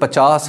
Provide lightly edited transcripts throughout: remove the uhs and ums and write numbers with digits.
50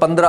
15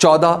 14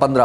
15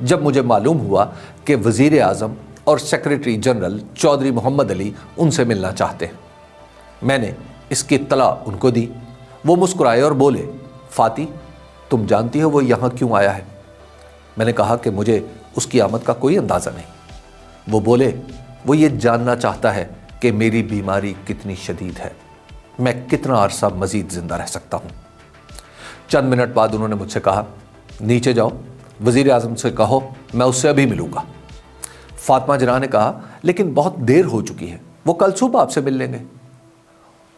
جب مجھے معلوم ہوا کہ وزیر اعظم اور سیکریٹری جنرل چودھری محمد علی ان سے ملنا چاہتے ہیں۔ میں نے اس کی اطلاع ان کو دی۔ وہ مسکرائے اور بولے، فاتی تم جانتی ہو وہ یہاں کیوں آیا ہے؟ میں نے کہا کہ مجھے اس کی آمد کا کوئی اندازہ نہیں۔ وہ بولے، وہ یہ جاننا چاہتا ہے کہ میری بیماری کتنی شدید ہے، میں کتنا عرصہ مزید زندہ رہ سکتا ہوں۔ چند منٹ بعد انہوں نے مجھ سے کہا، نیچے جاؤ، وزیر اعظم سے کہو میں اس سے ابھی ملوں گا۔ فاطمہ جناح نے کہا، لیکن بہت دیر ہو چکی ہے، وہ کل صبح آپ سے مل لیں گے۔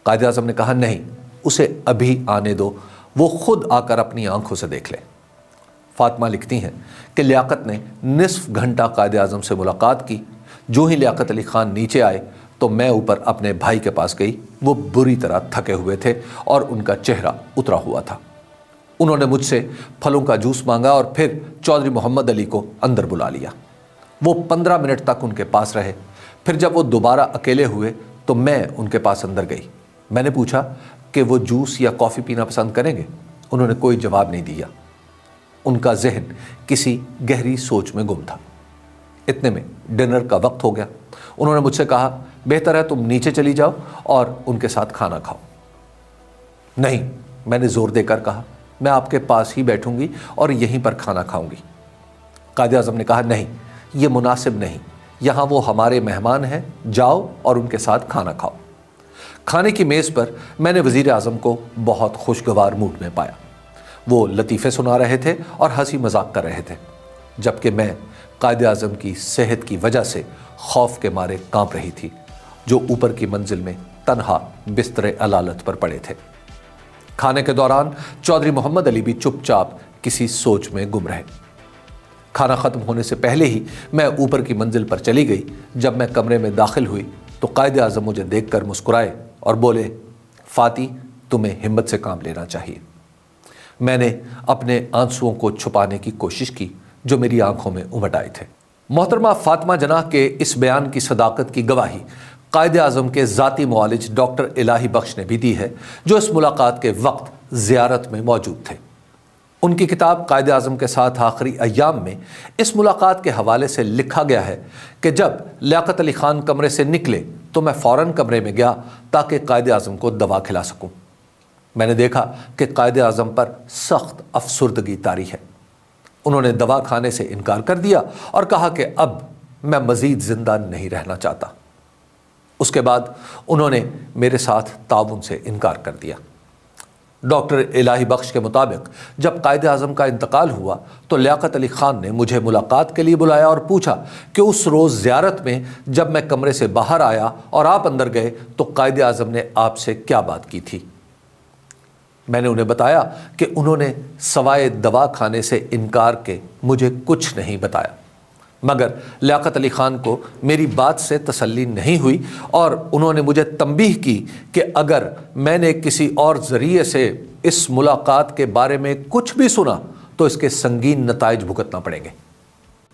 قائد اعظم نے کہا، نہیں، اسے ابھی آنے دو، وہ خود آ کر اپنی آنکھوں سے دیکھ لے۔ فاطمہ لکھتی ہیں کہ لیاقت نے نصف گھنٹہ قائد اعظم سے ملاقات کی۔ جو ہی لیاقت علی خان نیچے آئے تو میں اوپر اپنے بھائی کے پاس گئی۔ وہ بری طرح تھکے ہوئے تھے اور ان کا چہرہ اترا ہوا تھا۔ انہوں نے مجھ سے پھلوں کا جوس مانگا اور پھر چودھری محمد علی کو اندر بلا لیا۔ وہ 15 منٹ تک ان کے پاس رہے۔ پھر جب وہ دوبارہ اکیلے ہوئے تو میں ان کے پاس اندر گئی۔ میں نے پوچھا کہ وہ جوس یا کافی پینا پسند کریں گے؟ انہوں نے کوئی جواب نہیں دیا۔ ان کا ذہن کسی گہری سوچ میں گم تھا۔ اتنے میں ڈنر کا وقت ہو گیا۔ انہوں نے مجھ سے کہا، بہتر ہے تم نیچے چلی جاؤ اور ان کے ساتھ کھانا کھاؤ۔ نہیں، میں نے زور دے کر کہا، میں آپ کے پاس ہی بیٹھوں گی اور یہیں پر کھانا کھاؤں گی۔ قائد اعظم نے کہا، نہیں، یہ مناسب نہیں، یہاں وہ ہمارے مہمان ہیں، جاؤ اور ان کے ساتھ کھانا کھاؤ۔ کھانے کی میز پر میں نے وزیر اعظم کو بہت خوشگوار موڈ میں پایا۔ وہ لطیفے سنا رہے تھے اور ہنسی مذاق کر رہے تھے، جبکہ میں قائد اعظم کی صحت کی وجہ سے خوف کے مارے کانپ رہی تھی، جو اوپر کی منزل میں تنہا بستر علالت پر پڑے تھے۔ کھانے کے دوران چودھری محمد علی بھی چپ چاپ کسی سوچ میں گم رہے۔ کھانا ختم ہونے سے پہلے ہی میں اوپر کی منزل پر چلی گئی۔ جب میں کمرے میں داخل ہوئی تو قائد اعظم مجھے دیکھ کر مسکرائے اور بولے، فاتی تمہیں ہمت سے کام لینا چاہیے۔ میں نے اپنے آنسوؤں کو چھپانے کی کوشش کی جو میری آنکھوں میں امٹ آئے تھے۔ محترمہ فاطمہ جناح کے اس بیان کی صداقت کی گواہی قائد اعظم کے ذاتی معالج ڈاکٹر الہی بخش نے بھی دی ہے، جو اس ملاقات کے وقت زیارت میں موجود تھے۔ ان کی کتاب قائد اعظم کے ساتھ آخری ایام میں اس ملاقات کے حوالے سے لکھا گیا ہے کہ جب لیاقت علی خان کمرے سے نکلے تو میں فوراً کمرے میں گیا تاکہ قائد اعظم کو دوا کھلا سکوں۔ میں نے دیکھا کہ قائد اعظم پر سخت افسردگی طاری ہے۔ انہوں نے دوا کھانے سے انکار کر دیا اور کہا کہ اب میں مزید زندہ نہیں رہنا چاہتا۔ اس کے بعد انہوں نے میرے ساتھ تعاون سے انکار کر دیا۔ ڈاکٹر الہی بخش کے مطابق جب قائد اعظم کا انتقال ہوا تو لیاقت علی خان نے مجھے ملاقات کے لیے بلایا اور پوچھا کہ اس روز زیارت میں جب میں کمرے سے باہر آیا اور آپ اندر گئے تو قائد اعظم نے آپ سے کیا بات کی تھی۔ میں نے انہیں بتایا کہ انہوں نے سوائے دوا کھانے سے انکار کے مجھے کچھ نہیں بتایا، مگر لیاقت علی خان کو میری بات سے تسلی نہیں ہوئی اور انہوں نے مجھے تنبیہ کی کہ اگر میں نے کسی اور ذریعے سے اس ملاقات کے بارے میں کچھ بھی سنا تو اس کے سنگین نتائج بھگتنا پڑیں گے۔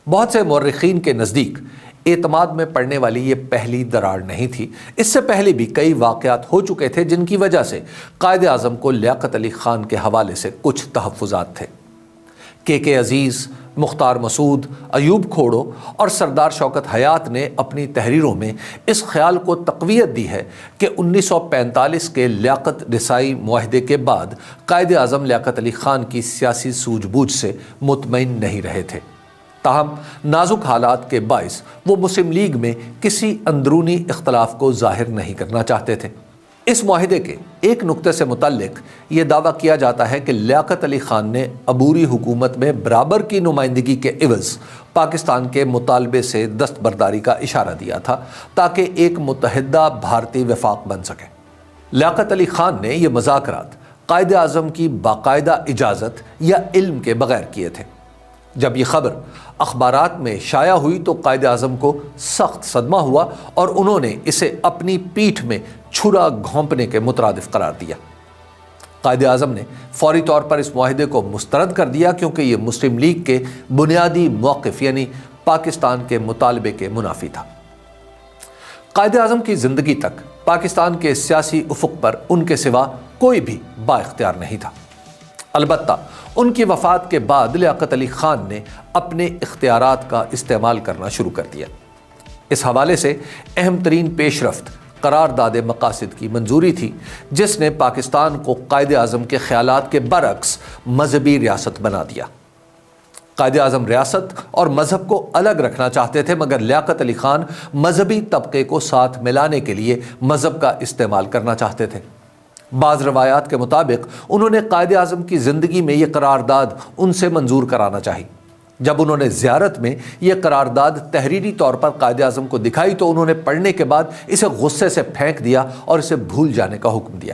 بہت سے مورخین کے نزدیک اعتماد میں پڑنے والی یہ پہلی دراڑ نہیں تھی۔ اس سے پہلے بھی کئی واقعات ہو چکے تھے جن کی وجہ سے قائد اعظم کو لیاقت علی خان کے حوالے سے کچھ تحفظات تھے۔ کے عزیز، مختار مسعود، ایوب کھوڑو اور سردار شوکت حیات نے اپنی تحریروں میں اس خیال کو تقویت دی ہے کہ 1945 کے لیاقت رسائی معاہدے کے بعد قائد اعظم لیاقت علی خان کی سیاسی سوجھ بوجھ سے مطمئن نہیں رہے تھے۔ تاہم نازک حالات کے باعث وہ مسلم لیگ میں کسی اندرونی اختلاف کو ظاہر نہیں کرنا چاہتے تھے۔ اس معاہدے کے ایک نقطے سے متعلق یہ دعویٰ کیا جاتا ہے کہ لیاقت علی خان نے عبوری حکومت میں برابر کی نمائندگی کے عوض پاکستان کے مطالبے سے دستبرداری کا اشارہ دیا تھا تاکہ ایک متحدہ بھارتی وفاق بن سکے۔ لیاقت علی خان نے یہ مذاکرات قائد اعظم کی باقاعدہ اجازت یا علم کے بغیر کیے تھے۔ جب یہ خبر اخبارات میں شائع ہوئی تو قائد اعظم کو سخت صدمہ ہوا اور انہوں نے اسے اپنی پیٹھ میں چھرا گھونپنے کے مترادف قرار دیا۔ قائد اعظم نے فوری طور پر اس معاہدے کو مسترد کر دیا کیونکہ یہ مسلم لیگ کے بنیادی موقف یعنی پاکستان کے مطالبے کے منافی تھا۔ قائد اعظم کی زندگی تک پاکستان کے سیاسی افق پر ان کے سوا کوئی بھی با اختیار نہیں تھا۔ البتہ ان کی وفات کے بعد لیاقت علی خان نے اپنے اختیارات کا استعمال کرنا شروع کر دیا۔ اس حوالے سے اہم ترین پیش رفت قرارداد مقاصد کی منظوری تھی، جس نے پاکستان کو قائد اعظم کے خیالات کے برعکس مذہبی ریاست بنا دیا۔ قائد اعظم ریاست اور مذہب کو الگ رکھنا چاہتے تھے، مگر لیاقت علی خان مذہبی طبقے کو ساتھ ملانے کے لیے مذہب کا استعمال کرنا چاہتے تھے۔ بعض روایات کے مطابق انہوں نے قائد اعظم کی زندگی میں یہ قرارداد ان سے منظور کرانا چاہی۔ جب انہوں نے زیارت میں یہ قرارداد تحریری طور پر قائد اعظم کو دکھائی تو انہوں نے پڑھنے کے بعد اسے غصے سے پھینک دیا اور اسے بھول جانے کا حکم دیا۔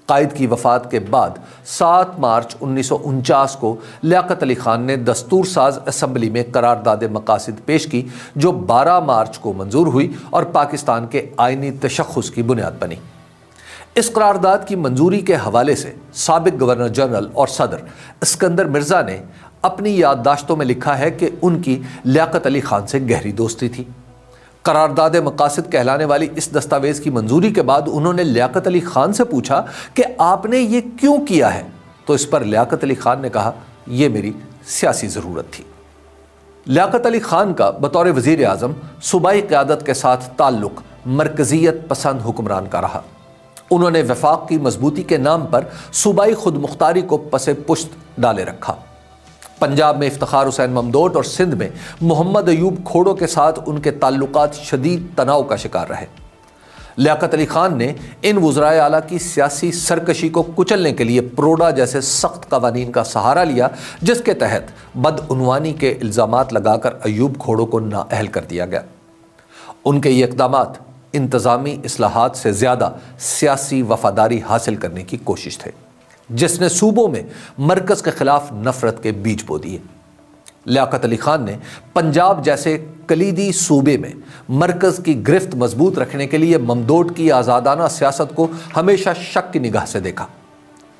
قائد کی وفات کے بعد 7 مارچ 1949 کو لیاقت علی خان نے دستور ساز اسمبلی میں قرارداد مقاصد پیش کی، جو 12 مارچ کو منظور ہوئی اور پاکستان کے آئینی تشخص کی بنیاد بنی۔ اس قرارداد کی منظوری کے حوالے سے سابق گورنر جنرل اور صدر اسکندر مرزا نے اپنی یادداشتوں میں لکھا ہے کہ ان کی لیاقت علی خان سے گہری دوستی تھی۔ قرارداد مقاصد کہلانے والی اس دستاویز کی منظوری کے بعد انہوں نے لیاقت علی خان سے پوچھا کہ آپ نے یہ کیوں کیا ہے، تو اس پر لیاقت علی خان نے کہا، یہ میری سیاسی ضرورت تھی۔ لیاقت علی خان کا بطور وزیر اعظم صوبائی قیادت کے ساتھ تعلق مرکزیت پسند حکمران کا رہا۔ انہوں نے وفاق کی مضبوطی کے نام پر صوبائی خود مختاری کو پس پشت ڈالے رکھا۔ پنجاب میں افتخار حسین ممدوٹ اور سندھ میں محمد ایوب کھوڑوں کے ساتھ ان کے تعلقات شدید تناؤ کا شکار رہے۔ لیاقت علی خان نے ان وزرائے اعلیٰ کی سیاسی سرکشی کو کچلنے کے لیے پروڈا جیسے سخت قوانین کا سہارا لیا، جس کے تحت بدعنوانی کے الزامات لگا کر ایوب کھوڑوں کو نااہل کر دیا گیا۔ ان کے یہ اقدامات انتظامی اصلاحات سے زیادہ سیاسی وفاداری حاصل کرنے کی کوشش تھے، جس نے صوبوں میں مرکز کے خلاف نفرت کے بیج بو دیے۔ لیاقت علی خان نے پنجاب جیسے کلیدی صوبے میں مرکز کی گرفت مضبوط رکھنے کے لیے ممدوٹ کی آزادانہ سیاست کو ہمیشہ شک کی نگاہ سے دیکھا۔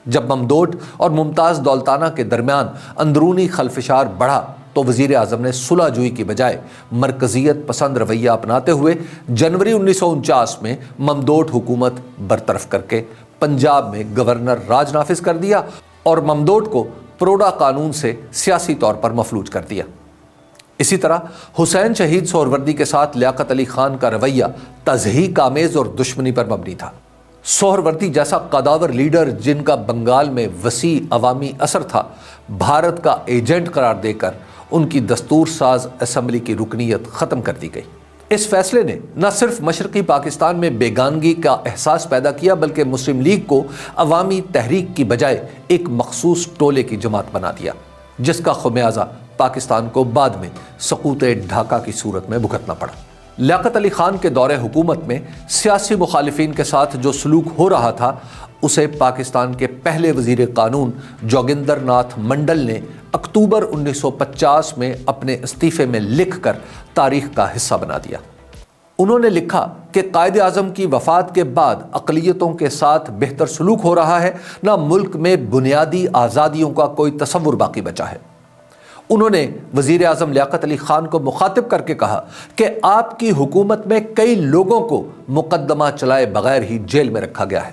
جب ممدوٹ اور ممتاز دولتانہ کے درمیان اندرونی خلفشار بڑھا تو وزیر اعظم نے صلح جوئی کی بجائے مرکزیت پسند رویہ اپناتے ہوئے جنوری 1949 میں ممدوٹ حکومت برطرف کر کے پنجاب میں گورنر راج نافذ کر دیا اور ممدوٹ کو پروڈا قانون سے سیاسی طور پر مفلوج کر دیا۔ اسی طرح حسین شہید سہروردی کے ساتھ لیاقت علی خان کا رویہ تضحیک آمیز اور دشمنی پر مبنی تھا۔ سہروردی جیسا قداور لیڈر جن کا بنگال میں وسیع عوامی اثر تھا، بھارت کا ایجنٹ قرار دے کر ان کی دستور ساز اسمبلی کی رکنیت ختم کر دی گئی۔ اس فیصلے نے نہ صرف مشرقی پاکستان میں بیگانگی کا احساس پیدا کیا، بلکہ مسلم لیگ کو عوامی تحریک کی بجائے ایک مخصوص ٹولے کی جماعت بنا دیا، جس کا خمیازہ پاکستان کو بعد میں سقوط ڈھاکہ کی صورت میں بھگتنا پڑا۔ لیاقت علی خان کے دور حکومت میں سیاسی مخالفین کے ساتھ جو سلوک ہو رہا تھا، اسے پاکستان کے پہلے وزیر قانون جوگندر ناتھ منڈل نے اکتوبر 1950 میں اپنے استعفے میں لکھ کر تاریخ کا حصہ بنا دیا۔ انہوں نے لکھا کہ قائد اعظم کی وفات کے بعد اقلیتوں کے ساتھ بہتر سلوک ہو رہا ہے، نہ ملک میں بنیادی آزادیوں کا کوئی تصور باقی بچا ہے۔ انہوں نے وزیر اعظم لیاقت علی خان کو مخاطب کر کے کہا کہ آپ کی حکومت میں کئی لوگوں کو مقدمہ چلائے بغیر ہی جیل میں رکھا گیا ہے۔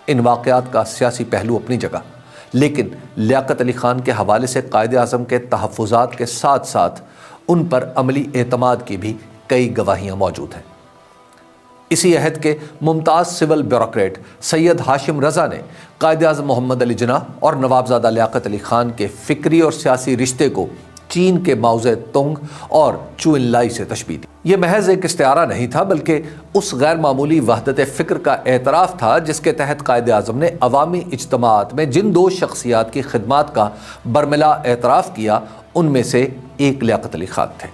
ان واقعات کا سیاسی پہلو اپنی جگہ، لیکن لیاقت علی خان کے حوالے سے قائد اعظم کے تحفظات کے ساتھ ساتھ ان پر عملی اعتماد کی بھی کئی گواہیاں موجود ہیں۔ اسی عہد کے ممتاز سول بیوروکریٹ سید ہاشم رضا نے قائد اعظم محمد علی جناح اور نوابزادہ لیاقت علی خان کے فکری اور سیاسی رشتے کو چین کے ماؤ زے تونگ اور چو انلائی سے تشبیہ دی۔ یہ محض ایک استعارہ نہیں تھا، بلکہ اس غیر معمولی وحدت فکر کا اعتراف تھا جس کے تحت قائد اعظم نے عوامی اجتماعات میں جن دو شخصیات کی خدمات کا برملا اعتراف کیا، ان میں سے ایک لیاقت علی خان تھے۔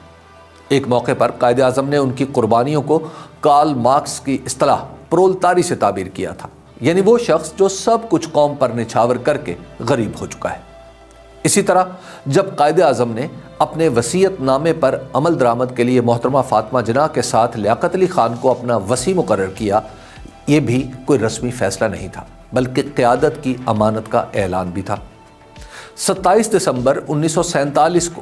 ایک موقع پر قائد اعظم نے ان کی قربانیوں کو کارل مارکس کی اصطلاح پرولتاری سے تعبیر کیا تھا، یعنی وہ شخص جو سب کچھ قوم پر نچھاور کر کے غریب ہو چکا ہے۔ اسی طرح جب قائد اعظم نے اپنے وصیت نامے پر عمل درآمد کے لیے محترمہ فاطمہ جناح کے ساتھ لیاقت علی خان کو اپنا وصی مقرر کیا، یہ بھی کوئی رسمی فیصلہ نہیں تھا، بلکہ قیادت کی امانت کا اعلان بھی تھا۔ 27 دسمبر 1947 کو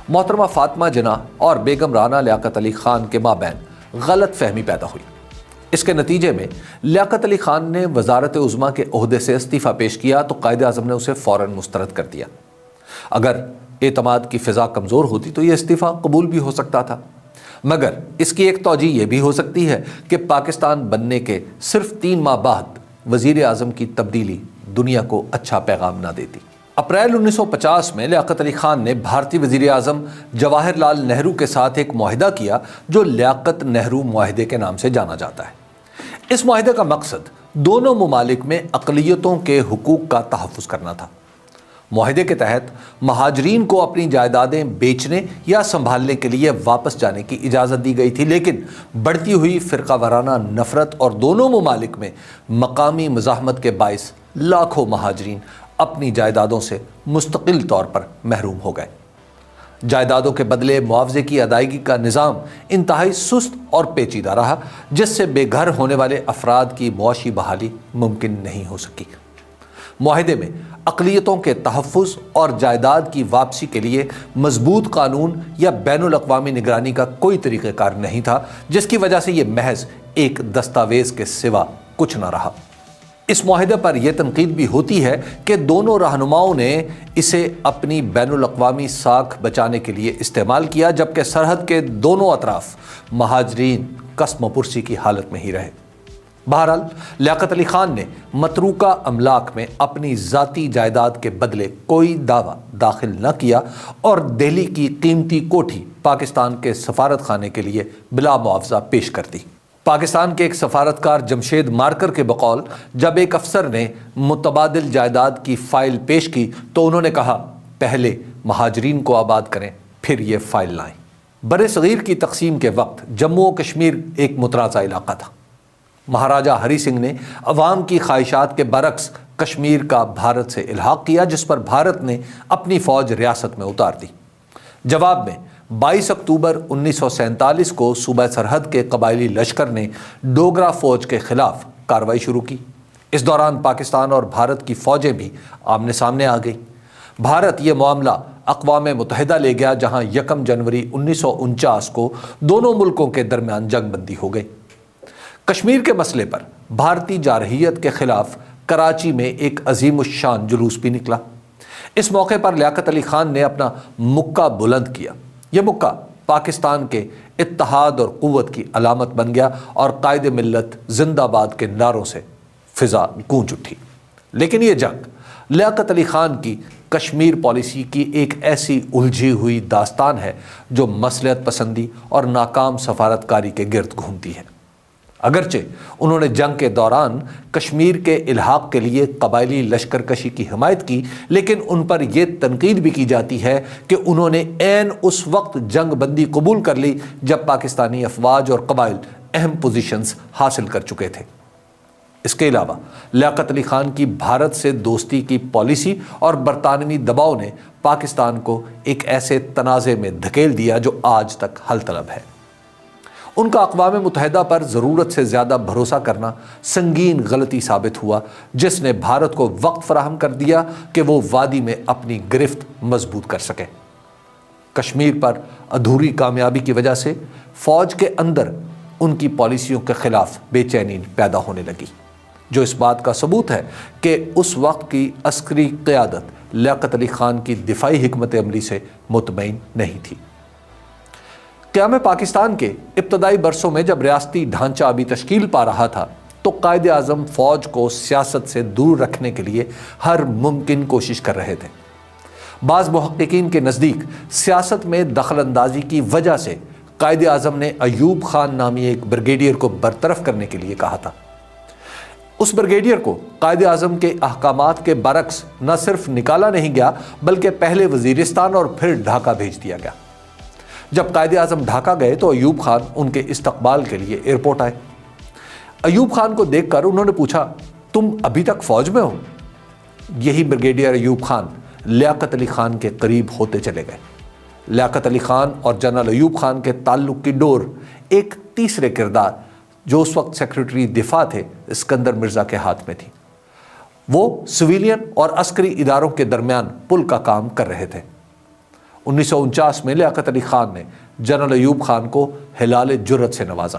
محترمہ فاطمہ جناح اور بیگم رانا لیاقت علی خان کے مابین غلط فہمی پیدا ہوئی۔ اس کے نتیجے میں لیاقت علی خان نے وزارت عظمیٰ کے عہدے سے استعفیٰ پیش کیا تو قائد اعظم نے اسے فوراً مسترد کر دیا۔ اگر اعتماد کی فضا کمزور ہوتی تو یہ استعفیٰ قبول بھی ہو سکتا تھا، مگر اس کی ایک توجہ یہ بھی ہو سکتی ہے کہ پاکستان بننے کے صرف 3 ماہ بعد وزیر اعظم کی تبدیلی دنیا کو اچھا پیغام نہ دیتی۔ اپریل 1950 میں لیاقت علی خان نے بھارتی وزیر اعظم جواہر لال نہرو کے ساتھ ایک معاہدہ کیا جو لیاقت نہرو معاہدے کے نام سے جانا جاتا ہے۔ اس معاہدے کا مقصد دونوں ممالک میں اقلیتوں کے حقوق کا تحفظ کرنا تھا۔ معاہدے کے تحت مہاجرین کو اپنی جائیدادیں بیچنے یا سنبھالنے کے لیے واپس جانے کی اجازت دی گئی تھی، لیکن بڑھتی ہوئی فرقہ وارانہ نفرت اور دونوں ممالک میں مقامی مزاحمت کے باعث لاکھوں مہاجرین اپنی جائیدادوں سے مستقل طور پر محروم ہو گئے۔ جائیدادوں کے بدلے معاوضے کی ادائیگی کا نظام انتہائی سست اور پیچیدہ رہا، جس سے بے گھر ہونے والے افراد کی معاشی بحالی ممکن نہیں ہو سکی۔ معاہدے میں اقلیتوں کے تحفظ اور جائیداد کی واپسی کے لیے مضبوط قانون یا بین الاقوامی نگرانی کا کوئی طریقہ کار نہیں تھا، جس کی وجہ سے یہ محض ایک دستاویز کے سوا کچھ نہ رہا۔ اس معاہدے پر یہ تنقید بھی ہوتی ہے کہ دونوں رہنماؤں نے اسے اپنی بین الاقوامی ساکھ بچانے کے لیے استعمال کیا، جبکہ سرحد کے دونوں اطراف مہاجرین قسم و پرسی کی حالت میں ہی رہے۔ بہرحال لیاقت علی خان نے متروکہ املاک میں اپنی ذاتی جائیداد کے بدلے کوئی دعویٰ داخل نہ کیا اور دہلی کی قیمتی کوٹھی پاکستان کے سفارت خانے کے لیے بلا معاوضہ پیش کر دی۔ پاکستان کے ایک سفارتکار جمشید مارکر کے بقول جب ایک افسر نے متبادل جائیداد کی فائل پیش کی تو انہوں نے کہا، پہلے مہاجرین کو آباد کریں پھر یہ فائل لائیں۔ بر صغیر کی تقسیم کے وقت جموں و کشمیر ایک متنازع علاقہ تھا۔ مہاراجہ ہری سنگھ نے عوام کی خواہشات کے برعکس کشمیر کا بھارت سے الحاق کیا، جس پر بھارت نے اپنی فوج ریاست میں اتار دی۔ جواب میں 22 اکتوبر 1947 کو صوبہ سرحد کے قبائلی لشکر نے ڈوگرا فوج کے خلاف کارروائی شروع کی۔ اس دوران پاکستان اور بھارت کی فوجیں بھی آمنے سامنے آ گئیں۔ بھارت یہ معاملہ اقوام متحدہ لے گیا، جہاں 1 جنوری 1949 کو دونوں ملکوں کے درمیان جنگ بندی ہو گئی۔ کشمیر کے مسئلے پر بھارتی جارحیت کے خلاف کراچی میں ایک عظیم الشان جلوس بھی نکلا۔ اس موقع پر لیاقت علی خان نے اپنا مکہ بلند کیا۔ یہ مکہ پاکستان کے اتحاد اور قوت کی علامت بن گیا اور قائد ملت زندہ باد کے نعروں سے فضا گونج اٹھی۔ لیکن یہ جنگ لیاقت علی خان کی کشمیر پالیسی کی ایک ایسی الجھی ہوئی داستان ہے جو مصلحت پسندی اور ناکام سفارتکاری کے گرد گھومتی ہے۔ اگرچہ انہوں نے جنگ کے دوران کشمیر کے الحاق کے لیے قبائلی لشکر کشی کی حمایت کی، لیکن ان پر یہ تنقید بھی کی جاتی ہے کہ انہوں نے عین اس وقت جنگ بندی قبول کر لی جب پاکستانی افواج اور قبائل اہم پوزیشنز حاصل کر چکے تھے۔ اس کے علاوہ لیاقت علی خان کی بھارت سے دوستی کی پالیسی اور برطانوی دباؤ نے پاکستان کو ایک ایسے تنازع میں دھکیل دیا جو آج تک حل طلب ہے۔ ان کا اقوام متحدہ پر ضرورت سے زیادہ بھروسہ کرنا سنگین غلطی ثابت ہوا، جس نے بھارت کو وقت فراہم کر دیا کہ وہ وادی میں اپنی گرفت مضبوط کر سکے۔ کشمیر پر ادھوری کامیابی کی وجہ سے فوج کے اندر ان کی پالیسیوں کے خلاف بے چینی پیدا ہونے لگی، جو اس بات کا ثبوت ہے کہ اس وقت کی عسکری قیادت لیاقت علی خان کی دفاعی حکمت عملی سے مطمئن نہیں تھی۔ قیام پاکستان کے ابتدائی برسوں میں جب ریاستی ڈھانچہ ابھی تشکیل پا رہا تھا تو قائد اعظم فوج کو سیاست سے دور رکھنے کے لیے ہر ممکن کوشش کر رہے تھے۔ بعض محققین کے نزدیک سیاست میں دخل اندازی کی وجہ سے قائد اعظم نے ایوب خان نامی ایک بریگیڈیئر کو برطرف کرنے کے لیے کہا تھا۔ اس بریگیڈیئر کو قائد اعظم کے احکامات کے برعکس نہ صرف نکالا نہیں گیا بلکہ پہلے وزیرستان اور پھر ڈھاکہ بھیج دیا گیا۔ جب قائد اعظم ڈھاکہ گئے تو ایوب خان ان کے استقبال کے لیے ایئرپورٹ آئے۔ ایوب خان کو دیکھ کر انہوں نے پوچھا، تم ابھی تک فوج میں ہو؟ یہی بریگیڈیئر ایوب خان لیاقت علی خان کے قریب ہوتے چلے گئے۔ لیاقت علی خان اور جنرل ایوب خان کے تعلق کی ڈور ایک تیسرے کردار جو اس وقت سیکرٹری دفاع تھے اسکندر مرزا کے ہاتھ میں تھی۔ وہ سویلین اور عسکری اداروں کے درمیان پل کا کام کر رہے تھے۔ 1949 میں لیاقت علی خان نے جنرل ایوب خان کو ہلال جرت سے نوازا۔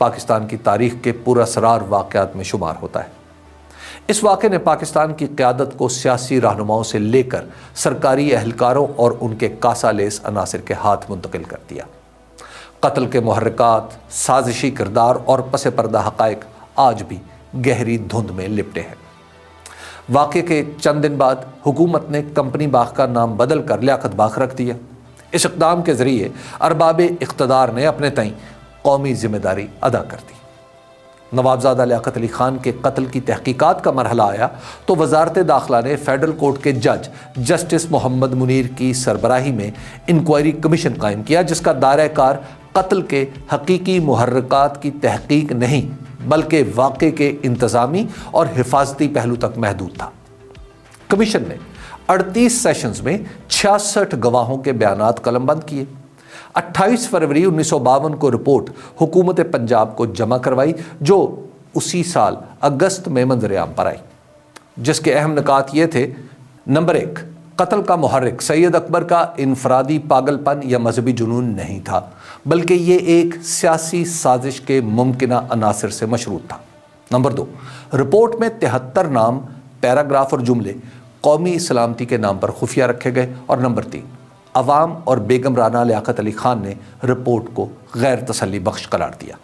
پاکستان کی تاریخ کے پراسرار واقعات میں شمار ہوتا ہے۔ اس واقعے نے پاکستان کی قیادت کو سیاسی رہنماؤں سے لے کر سرکاری اہلکاروں اور ان کے کاسا لیس عناصر کے ہاتھ منتقل کر دیا۔ قتل کے محرکات، سازشی کردار اور پس پردہ حقائق آج بھی گہری دھند میں لپٹے ہیں۔ واقعے کے چند دن بعد حکومت نے کمپنی باغ کا نام بدل کر لیاقت باغ رکھ دیا۔ اس اقدام کے ذریعے ارباب اقتدار نے اپنے تئیں قومی ذمہ داری ادا کر دی۔ نوابزادہ لیاقت علی خان کے قتل کی تحقیقات کا مرحلہ آیا تو وزارت داخلہ نے فیڈرل کورٹ کے جج جسٹس محمد منیر کی سربراہی میں انکوائری کمیشن قائم کیا، جس کا دائرہ کار قتل کے حقیقی محرکات کی تحقیق نہیں بلکہ واقعے کے انتظامی اور حفاظتی پہلو تک محدود تھا۔ کمیشن نے 38 سیشنز میں 66 گواہوں کے بیانات قلم بند کیے۔ 28 فروری 1952 کو رپورٹ حکومت پنجاب کو جمع کروائی، جو اسی سال اگست میں منظر عام پر آئی، جس کے اہم نکات یہ تھے: نمبر 1، قتل کا محرک سید اکبر کا انفرادی پاگل پن یا مذہبی جنون نہیں تھا، بلکہ یہ ایک سیاسی سازش کے ممکنہ عناصر سے مشروط تھا۔ نمبر 2، رپورٹ میں 73 نام، پیراگراف اور جملے قومی سلامتی کے نام پر خفیہ رکھے گئے۔ اور نمبر 3، عوام اور بیگم رانا لیاقت علی خان نے رپورٹ کو غیر تسلی بخش قرار دیا۔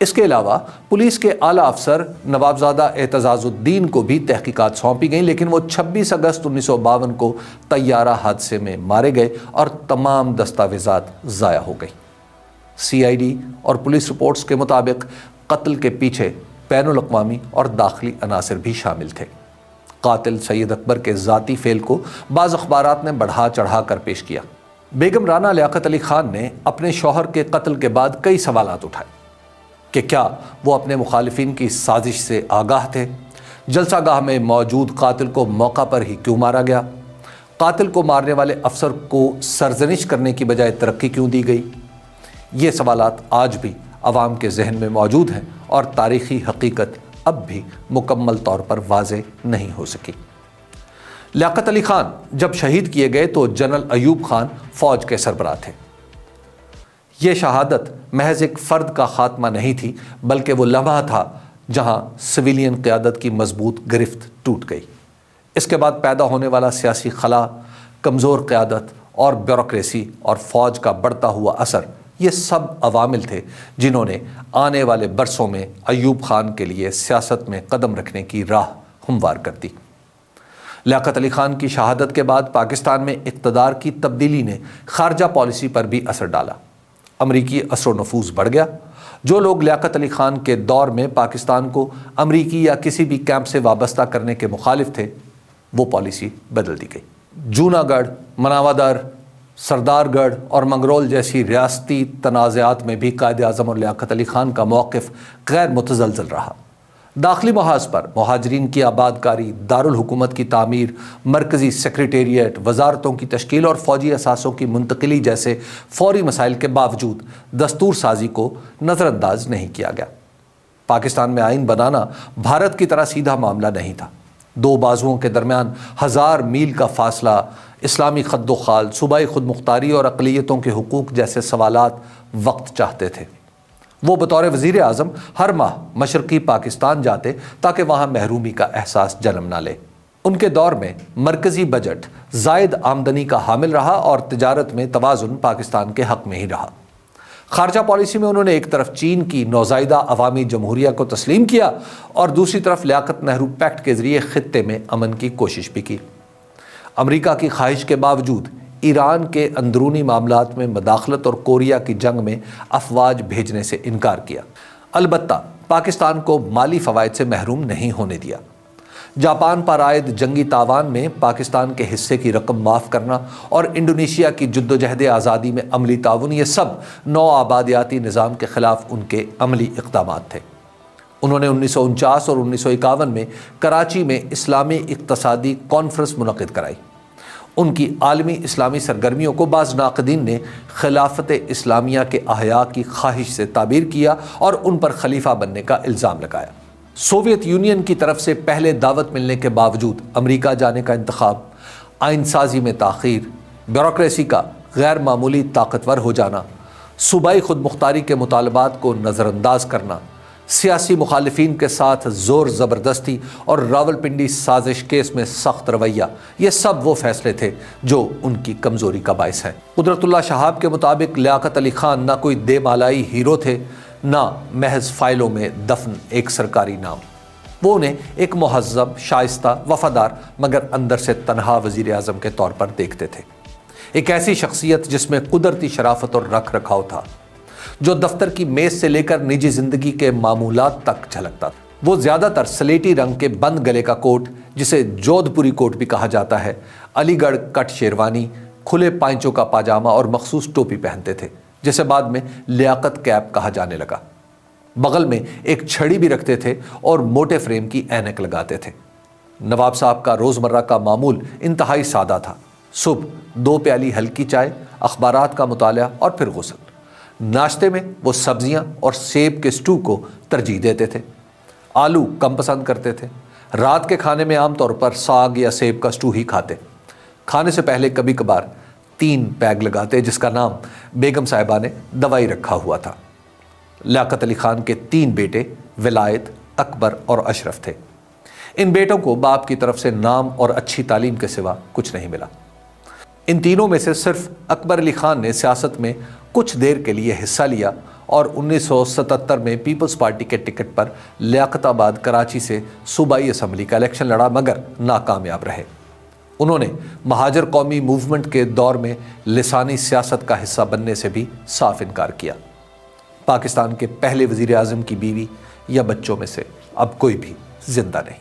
اس کے علاوہ پولیس کے اعلیٰ افسر نوابزادہ اعتزاز الدین کو بھی تحقیقات سونپی گئیں، لیکن وہ 26 اگست 1952 کو طیارہ حادثے میں مارے گئے اور تمام دستاویزات ضائع ہو گئی۔ CID اور پولیس رپورٹس کے مطابق قتل کے پیچھے بین الاقوامی اور داخلی عناصر بھی شامل تھے۔ قاتل سید اکبر کے ذاتی فعل کو بعض اخبارات نے بڑھا چڑھا کر پیش کیا۔ بیگم رانا لیاقت علی خان نے اپنے شوہر کے قتل کے بعد کئی سوالات اٹھائے کہ کیا وہ اپنے مخالفین کی سازش سے آگاہ تھے؟ جلسہ گاہ میں موجود قاتل کو موقع پر ہی کیوں مارا گیا؟ قاتل کو مارنے والے افسر کو سرزنش کرنے کی بجائے ترقی کیوں دی گئی؟ یہ سوالات آج بھی عوام کے ذہن میں موجود ہیں اور تاریخی حقیقت اب بھی مکمل طور پر واضح نہیں ہو سکی۔ لیاقت علی خان جب شہید کیے گئے تو جنرل ایوب خان فوج کے سربراہ تھے۔ یہ شہادت محض ایک فرد کا خاتمہ نہیں تھی، بلکہ وہ لمحہ تھا جہاں سویلین قیادت کی مضبوط گرفت ٹوٹ گئی۔ اس کے بعد پیدا ہونے والا سیاسی خلا، کمزور قیادت اور بیوروکریسی اور فوج کا بڑھتا ہوا اثر، یہ سب عوامل تھے جنہوں نے آنے والے برسوں میں ایوب خان کے لیے سیاست میں قدم رکھنے کی راہ ہموار کر دی۔ لیاقت علی خان کی شہادت کے بعد پاکستان میں اقتدار کی تبدیلی نے خارجہ پالیسی پر بھی اثر ڈالا۔ امریکی اثر و نفوذ بڑھ گیا۔ جو لوگ لیاقت علی خان کے دور میں پاکستان کو امریکی یا کسی بھی کیمپ سے وابستہ کرنے کے مخالف تھے، وہ پالیسی بدل دی گئی۔ جوناگڑھ، مناوادر، سردار گڑھ اور منگرول جیسی ریاستی تنازعات میں بھی قائد اعظم اور لیاقت علی خان کا موقف غیر متزلزل رہا۔ داخلی محاذ پر مہاجرین کی آباد کاری، دارالحکومت کی تعمیر، مرکزی سیکریٹریٹ، وزارتوں کی تشکیل اور فوجی اثاثوں کی منتقلی جیسے فوری مسائل کے باوجود دستور سازی کو نظر انداز نہیں کیا گیا۔ پاکستان میں آئین بنانا بھارت کی طرح سیدھا معاملہ نہیں تھا۔ دو بازوؤں کے درمیان 1000 میل کا فاصلہ، اسلامی خد و خال، صوبائی خود مختاری اور اقلیتوں کے حقوق جیسے سوالات وقت چاہتے تھے۔ وہ بطور وزیر اعظم ہر ماہ مشرقی پاکستان جاتے تاکہ وہاں محرومی کا احساس جنم نہ لے۔ ان کے دور میں مرکزی بجٹ زائد آمدنی کا حامل رہا اور تجارت میں توازن پاکستان کے حق میں ہی رہا۔ خارجہ پالیسی میں انہوں نے ایک طرف چین کی نوزائیدہ عوامی جمہوریہ کو تسلیم کیا اور دوسری طرف لیاقت نہرو پیکٹ کے ذریعے خطے میں امن کی کوشش بھی کی۔ امریکہ کی خواہش کے باوجود ایران کے اندرونی معاملات میں مداخلت اور کوریا کی جنگ میں افواج بھیجنے سے انکار کیا۔ البتہ پاکستان کو مالی فوائد سے محروم نہیں ہونے دیا۔ جاپان پر عائد جنگی تاوان میں پاکستان کے حصے کی رقم معاف کرنا اور انڈونیشیا کی جدوجہد آزادی میں عملی تعاون، یہ سب نو آبادیاتی نظام کے خلاف ان کے عملی اقدامات تھے۔ انہوں نے 1949 اور 1951 میں کراچی میں اسلامی اقتصادی کانفرنس منعقد کرائی۔ ان کی عالمی اسلامی سرگرمیوں کو بعض ناقدین نے خلافت اسلامیہ کے احیاء کی خواہش سے تعبیر کیا اور ان پر خلیفہ بننے کا الزام لگایا۔ سوویت یونین کی طرف سے پہلے دعوت ملنے کے باوجود امریکہ جانے کا انتخاب، آئین سازی میں تاخیر، بیوروکریسی کا غیر معمولی طاقتور ہو جانا، صوبائی خود مختاری کے مطالبات کو نظر انداز کرنا، سیاسی مخالفین کے ساتھ زور زبردستی اور راولپنڈی سازش کیس میں سخت رویہ، یہ سب وہ فیصلے تھے جو ان کی کمزوری کا باعث ہیں۔ قدرت اللہ شہاب کے مطابق لیاقت علی خان نہ کوئی دے مالائی ہیرو تھے، نہ محض فائلوں میں دفن ایک سرکاری نام۔ وہ انہیں ایک مہذب، شائستہ، وفادار مگر اندر سے تنہا وزیر اعظم کے طور پر دیکھتے تھے، ایک ایسی شخصیت جس میں قدرتی شرافت اور رکھ رکھاؤ تھا، جو دفتر کی میز سے لے کر نجی زندگی کے معمولات تک جھلکتا تھا۔ وہ زیادہ تر سلیٹی رنگ کے بند گلے کا کوٹ، جسے جودھ پوری کوٹ بھی کہا جاتا ہے، علی گڑھ کٹ شیروانی، کھلے پائنچوں کا پاجامہ اور مخصوص ٹوپی پہنتے تھے، جسے بعد میں لیاقت کیپ کہا جانے لگا۔ بغل میں ایک چھڑی بھی رکھتے تھے اور موٹے فریم کی اینک لگاتے تھے۔ نواب صاحب کا روزمرہ کا معمول انتہائی سادہ تھا۔ صبح 2 پیالی ہلکی چائے، اخبارات کا مطالعہ اور پھر غسل۔ ناشتے میں وہ سبزیاں اور سیب کے سٹو کو ترجیح دیتے تھے، آلو کم پسند کرتے تھے۔ رات کے کھانے میں عام طور پر ساگ یا سیب کا سٹو ہی کھاتے۔ کھانے سے پہلے کبھی کبھار 3 پیگ لگاتے، جس کا نام بیگم صاحبہ نے دوائی رکھا ہوا تھا۔ لیاقت علی خان کے 3 بیٹے ولایت، اکبر اور اشرف تھے۔ ان بیٹوں کو باپ کی طرف سے نام اور اچھی تعلیم کے سوا کچھ نہیں ملا۔ ان تینوں میں سے صرف اکبر علی خان نے سیاست میں کچھ دیر کے لیے حصہ لیا اور 1977 میں پیپلز پارٹی کے ٹکٹ پر لیاقت آباد کراچی سے صوبائی اسمبلی کا الیکشن لڑا، مگر ناکامیاب رہے۔ انہوں نے مہاجر قومی موومنٹ کے دور میں لسانی سیاست کا حصہ بننے سے بھی صاف انکار کیا۔ پاکستان کے پہلے وزیر اعظم کی بیوی یا بچوں میں سے اب کوئی بھی زندہ نہیں۔